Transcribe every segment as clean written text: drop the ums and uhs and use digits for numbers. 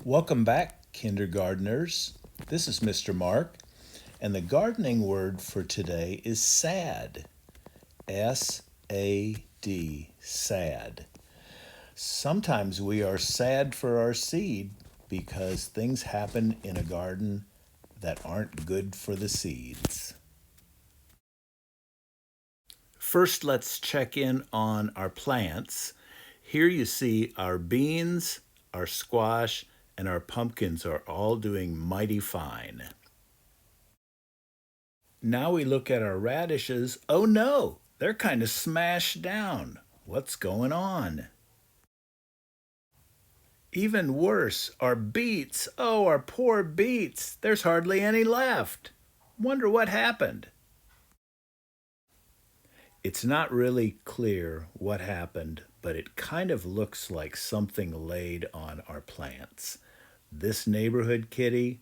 Welcome back, kindergartners. This is Mr. Mark, and the gardening word for today is sad. S-A-D, sad. Sometimes we are sad for our seed because things happen in a garden that aren't good for the seeds. First, let's check in on our plants. Here you see our beans, our squash, and our pumpkins are all doing mighty fine. Now we look at our radishes. Oh no, they're kind of smashed down. What's going on? Even worse, our beets. Oh, our poor beets. There's hardly any left. Wonder what happened. It's not really clear what happened, but it kind of looks like something laid on our plants. This neighborhood kitty,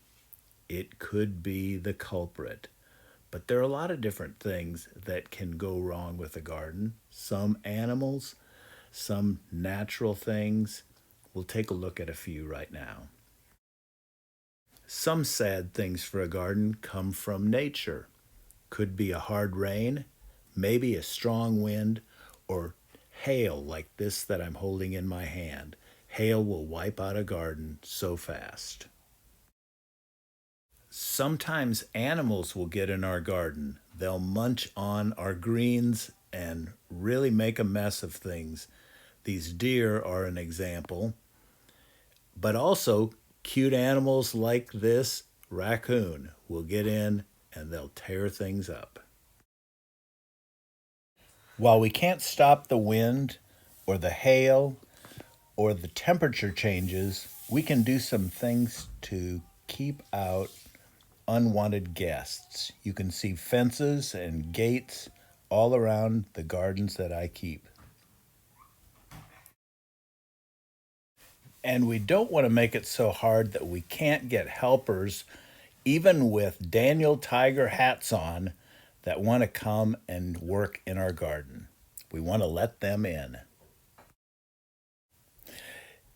it could be the culprit. But there are a lot of different things that can go wrong with a garden. Some animals, some natural things. We'll take a look at a few right now. Some sad things for a garden come from nature. Could be a hard rain, maybe a strong wind, or hail like this that I'm holding in my hand. Hail will wipe out a garden so fast. Sometimes animals will get in our garden. They'll munch on our greens and really make a mess of things. These deer are an example, but also cute animals like this raccoon will get in and they'll tear things up. While we can't stop the wind or the hail or the temperature changes, we can do some things to keep out unwanted guests. You can see fences and gates all around the gardens that I keep. And we don't want to make it so hard that we can't get helpers, even with Daniel Tiger hats on, that want to come and work in our garden. We want to let them in.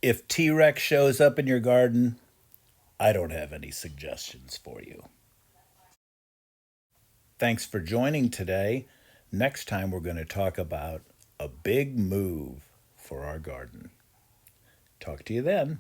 If T-Rex shows up in your garden, I don't have any suggestions for you. Thanks for joining today. Next time we're going to talk about a big move for our garden. Talk to you then.